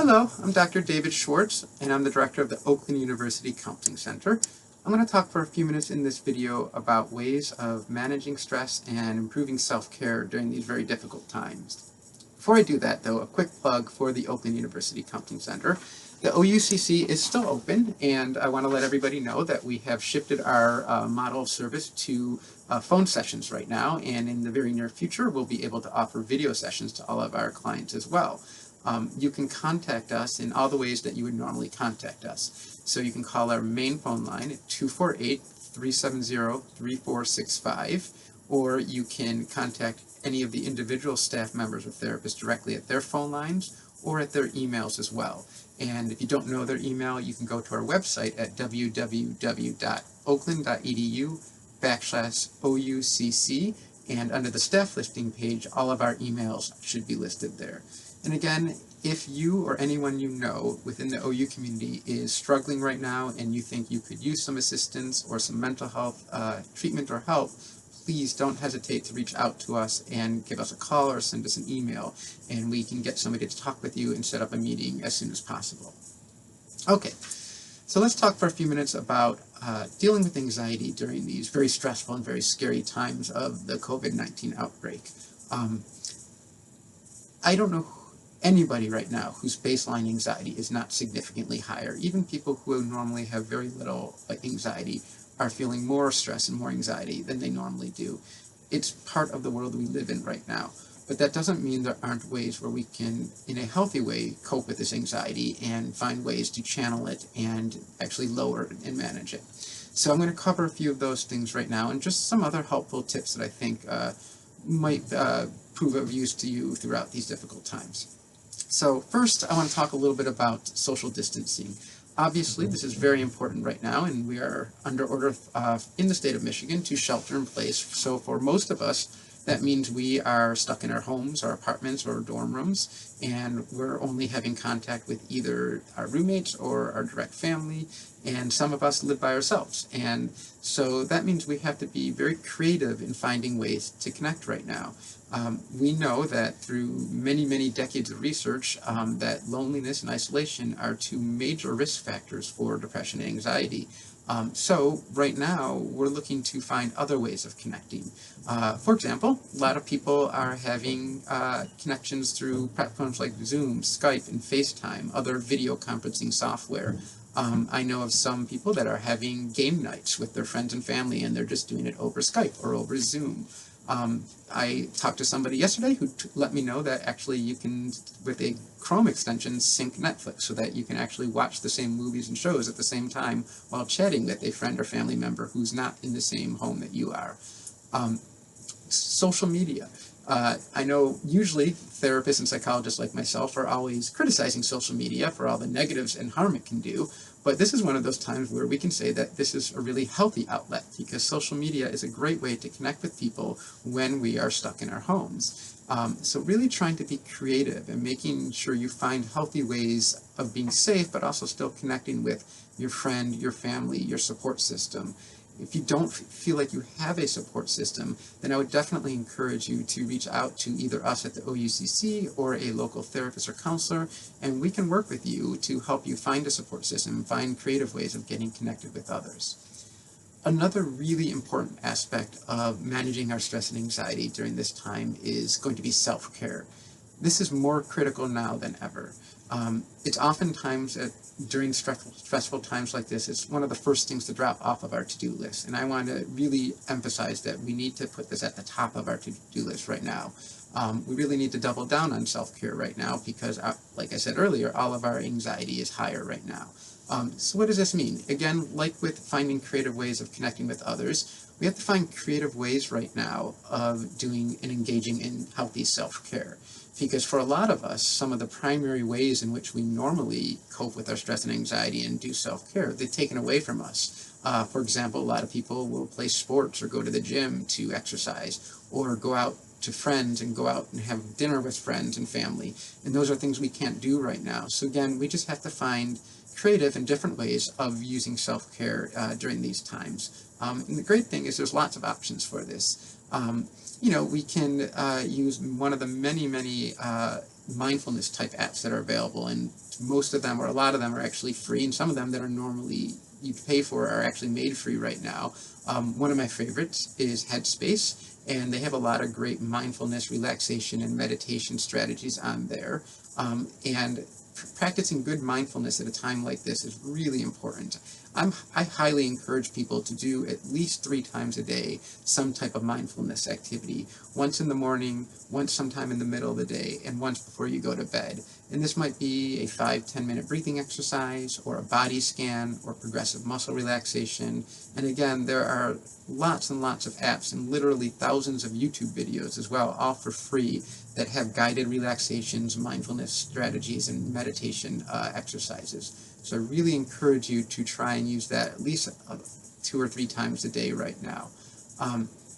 Hello, I'm Dr. David Schwartz, and I'm the director of the Oakland University Counseling Center. I'm going to talk for a few minutes in this video about ways of managing stress and improving self-care during these very difficult times. Before I do that, though, a quick plug for the Oakland University Counseling Center. The OUCC is still open, and I want to let everybody know that we have shifted our model of service to phone sessions right now, and in the very near future we'll be able to offer video sessions to all of our clients as well. You can contact us in all the ways that you would normally contact us. So you can call our main phone line at 248-370-3465, or you can contact any of the individual staff members or therapists directly at their phone lines or at their emails as well. And if you don't know their email, you can go to our website at www.oakland.edu/OUCC, and under the staff listing page, all of our emails should be listed there. And again, if you or anyone you know within the OU community is struggling right now and you think you could use some assistance or some mental health treatment or help, please don't hesitate to reach out to us and give us a call or send us an email, and we can get somebody to talk with you and set up a meeting as soon as possible. Okay, so let's talk for a few minutes about dealing with anxiety during these very stressful and very scary times of the COVID-19 outbreak. I don't know anybody right now whose baseline anxiety is not significantly higher. Even people who normally have very little anxiety are feeling more stress and more anxiety than they normally do. It's part of the world we live in right now. But that doesn't mean there aren't ways where we can, in a healthy way, cope with this anxiety and find ways to channel it and actually lower it and manage it. So I'm going to cover a few of those things right now and just some other helpful tips that I think might prove of use to you throughout these difficult times. So first, I want to talk a little bit about social distancing. Obviously, this is very important right now, and we are under order in the state of Michigan to shelter in place. So for most of us, that means we are stuck in our homes, our apartments, or dorm rooms, and we're only having contact with either our roommates or our direct family, and some of us live by ourselves. And so that means we have to be very creative in finding ways to connect right now. We know that through many, many decades of research that loneliness and isolation are two major risk factors for depression and anxiety. So right now, we're looking to find other ways of connecting. For example, a lot of people are having connections through platforms like Zoom, Skype, and FaceTime, other video conferencing software. I know of some people that are having game nights with their friends and family, and they're just doing it over Skype or over Zoom. I talked to somebody yesterday who let me know that actually you can, with a Chrome extension, sync Netflix so that you can actually watch the same movies and shows at the same time while chatting with a friend or family member who's not in the same home that you are. Social media. I know usually therapists and psychologists like myself are always criticizing social media for all the negatives and harm it can do, but this is one of those times where we can say that this is a really healthy outlet, because social media is a great way to connect with people when we are stuck in our homes. So really trying to be creative and making sure you find healthy ways of being safe, but also still connecting with your friend, your family, your support system. If you don't feel like you have a support system, then I would definitely encourage you to reach out to either us at the OUCC or a local therapist or counselor, and we can work with you to help you find a support system and find creative ways of getting connected with others. Another really important aspect of managing our stress and anxiety during this time is going to be self-care. This is more critical now than ever. It's oftentimes during stressful times like this, it's one of the first things to drop off of our to-do list. And I want to really emphasize that we need to put this at the top of our to-do list right now. We really need to double down on self-care right now because, like I said earlier, all of our anxiety is higher right now. So what does this mean? Again, like with finding creative ways of connecting with others, we have to find creative ways right now of doing and engaging in healthy self-care. Because for a lot of us, some of the primary ways in which we normally cope with our stress and anxiety and do self-care, they've taken away from us. For example, a lot of people will play sports or go to the gym to exercise, or go out to friends and go out and have dinner with friends and family. And those are things we can't do right now. So again, we just have to find creative and different ways of using self-care during these times. And the great thing is there's lots of options for this. We can use one of the many mindfulness type apps that are available, and most of them, or a lot of them, are actually free, and some of them that are normally you pay for are actually made free right now. One of my favorites is Headspace, and they have a lot of great mindfulness, relaxation, and meditation strategies on there. And practicing good mindfulness at a time like this is really important. I highly encourage people to do at least 3 times a day some type of mindfulness activity. Once in the morning, once sometime in the middle of the day, and once before you go to bed. And this might be a 5-10 minute breathing exercise, or a body scan, or progressive muscle relaxation. And again, there are lots and lots of apps and literally thousands of YouTube videos as well, all for free, that have guided relaxations, mindfulness strategies, and meditation exercises. So I really encourage you to try and use that at least 2 or 3 times a day right now.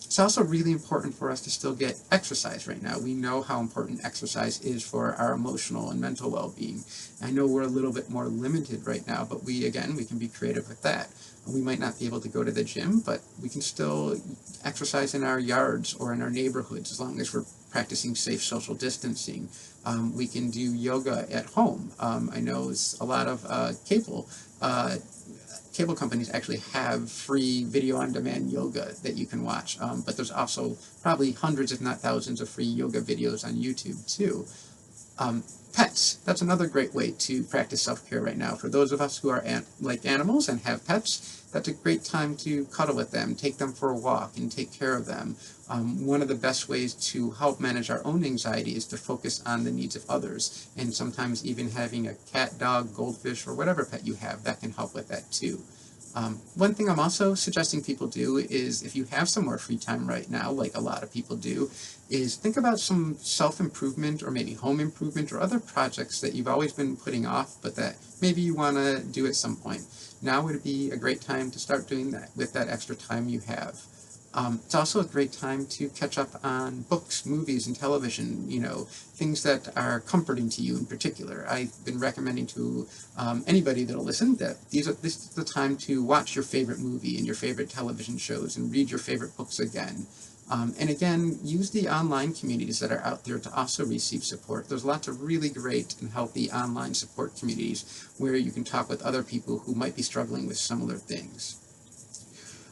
It's also really important for us to still get exercise right now. We know how important exercise is for our emotional and mental well-being. I know we're a little bit more limited right now, but we can be creative with that. We might not be able to go to the gym, but we can still exercise in our yards or in our neighborhoods as long as we're practicing safe social distancing. We can do yoga at home. I know a lot of cable companies actually have free video-on-demand yoga that you can watch, but there's also probably hundreds, if not thousands, of free yoga videos on YouTube too. Pets, that's another great way to practice self-care right now. For those of us who are like animals and have pets, that's a great time to cuddle with them, take them for a walk, and take care of them. One of the best ways to help manage our own anxiety is to focus on the needs of others, and sometimes even having a cat, dog, goldfish, or whatever pet you have, that can help with that too. One thing I'm also suggesting people do is, if you have some more free time right now, like a lot of people do, is think about some self-improvement or maybe home improvement or other projects that you've always been putting off, but that maybe you want to do at some point. Now would be a great time to start doing that with that extra time you have. It's also a great time to catch up on books, movies, and television, things that are comforting to you in particular. I've been recommending to anybody that'll listen that this is the time to watch your favorite movie and your favorite television shows and read your favorite books again. And again, use the online communities that are out there to also receive support. There's lots of really great and healthy online support communities where you can talk with other people who might be struggling with similar things.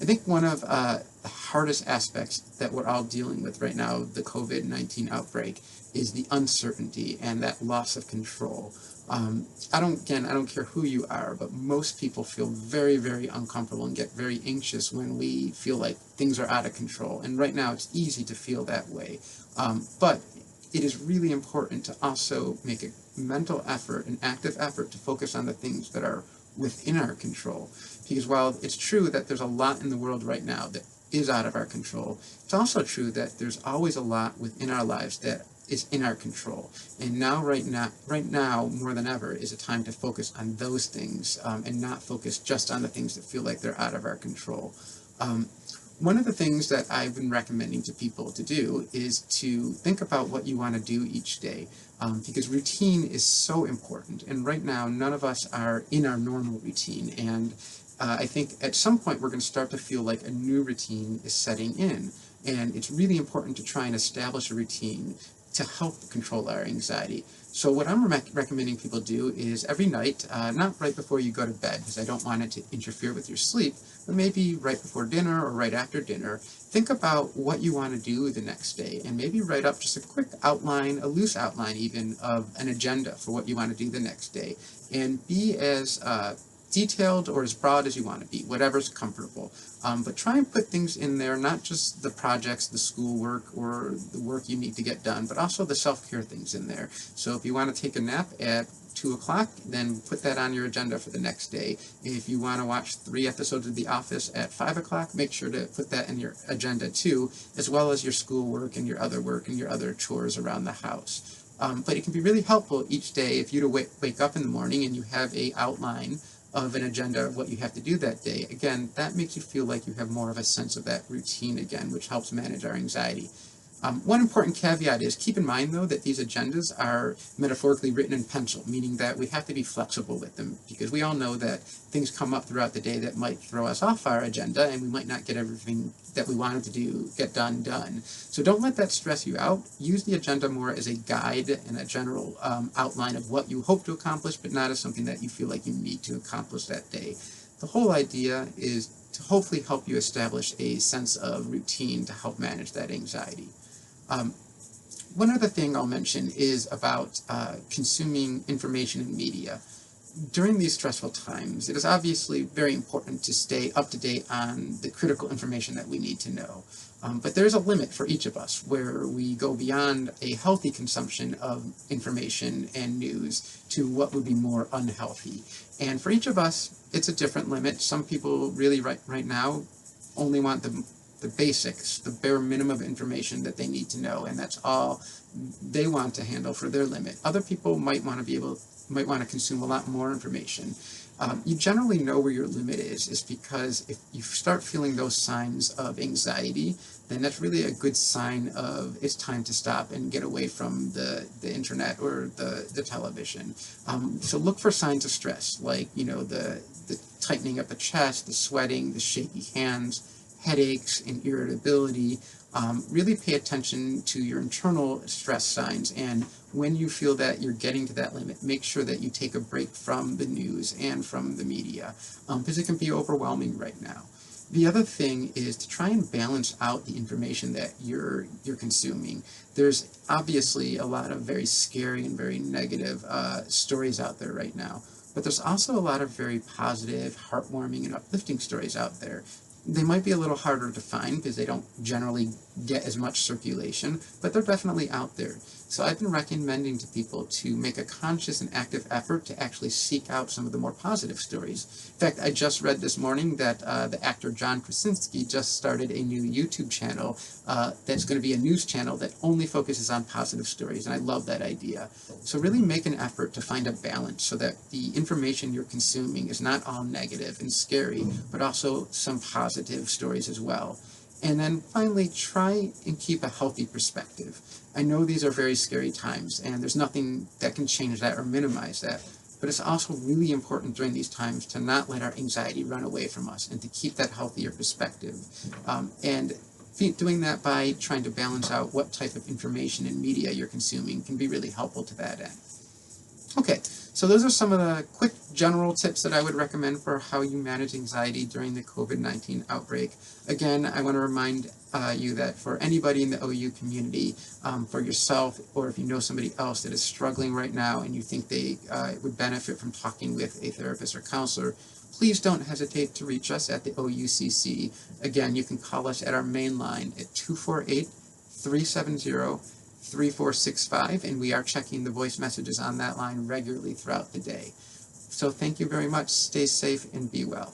I think one of the hardest aspects that we're all dealing with right now, the COVID-19 outbreak, is the uncertainty and that loss of control. I don't care who you are, but most people feel very, very uncomfortable and get very anxious when we feel like things are out of control. And right now it's easy to feel that way. But it is really important to also make a mental effort, an active effort, to focus on the things that are within our control. Because while it's true that there's a lot in the world right now that is out of our control, it's also true that there's always a lot within our lives that is in our control. And right now, more than ever, is a time to focus on those things and not focus just on the things that feel like they're out of our control. One of the things that I've been recommending to people to do is to think about what you want to do each day, because routine is so important. And right now, none of us are in our normal routine. And I think at some point we're going to start to feel like a new routine is setting in. And it's really important to try and establish a routine to help control our anxiety. So what I'm recommending people do is every night, not right before you go to bed, because I don't want it to interfere with your sleep, but maybe right before dinner or right after dinner, think about what you want to do the next day, and maybe write up just a quick outline, a loose outline even, of an agenda for what you want to do the next day, and be as detailed or as broad as you want to be, whatever's comfortable. But try and put things in there, not just the projects, the schoolwork, or the work you need to get done, but also the self-care things in there. So if you want to take a nap at 2 o'clock, then put that on your agenda for the next day. If you want to watch 3 episodes of The Office at 5 o'clock, make sure to put that in your agenda too, as well as your schoolwork and your other chores around the house. But it can be really helpful each day if you to wake up in the morning and you have an outline of an agenda of what you have to do that day. Again, that makes you feel like you have more of a sense of that routine again, which helps manage our anxiety. One important caveat is keep in mind, though, that these agendas are metaphorically written in pencil, meaning that we have to be flexible with them, because we all know that things come up throughout the day that might throw us off our agenda, and we might not get everything that we wanted to get done. So don't let that stress you out. Use the agenda more as a guide and a general outline of what you hope to accomplish, but not as something that you feel like you need to accomplish that day. The whole idea is to hopefully help you establish a sense of routine to help manage that anxiety. One other thing I'll mention is about consuming information and media. During these stressful times, it is obviously very important to stay up to date on the critical information that we need to know. But there's a limit for each of us where we go beyond a healthy consumption of information and news to what would be more unhealthy. And for each of us, it's a different limit. Some people really right now only want the basics, the bare minimum of information that they need to know, and that's all they want to handle for their limit. Other people might want to consume a lot more information. You generally know where your limit is because if you start feeling those signs of anxiety, then that's really a good sign of it's time to stop and get away from the internet or the television. So look for signs of stress, like the tightening of the chest, the sweating, the shaky hands, headaches, and irritability. Really pay attention to your internal stress signs, and when you feel that you're getting to that limit, make sure that you take a break from the news and from the media, because it can be overwhelming right now. The other thing is to try and balance out the information that you're consuming. There's obviously a lot of very scary and very negative stories out there right now, but there's also a lot of very positive, heartwarming, and uplifting stories out there. They might be a little harder to find because they don't generally get as much circulation, but they're definitely out there. So I've been recommending to people to make a conscious and active effort to actually seek out some of the more positive stories. In fact, I just read this morning that the actor John Krasinski just started a new YouTube channel that's going to be a news channel that only focuses on positive stories, and I love that idea. So really make an effort to find a balance so that the information you're consuming is not all negative and scary, but also some positive stories as well. And then finally, try and keep a healthy perspective. I know these are very scary times, and there's nothing that can change that or minimize that, but it's also really important during these times to not let our anxiety run away from us and to keep that healthier perspective. And doing that by trying to balance out what type of information and media you're consuming can be really helpful to that end. Okay, so those are some of the quick general tips that I would recommend for how you manage anxiety during the COVID-19 outbreak. Again, I want to remind you that for anybody in the OU community, for yourself, or if you know somebody else that is struggling right now and you think they would benefit from talking with a therapist or counselor, please don't hesitate to reach us at the OUCC. Again, you can call us at our main line at 248-370-3465, and we are checking the voice messages on that line regularly throughout the day. So thank you very much. Stay safe and be well.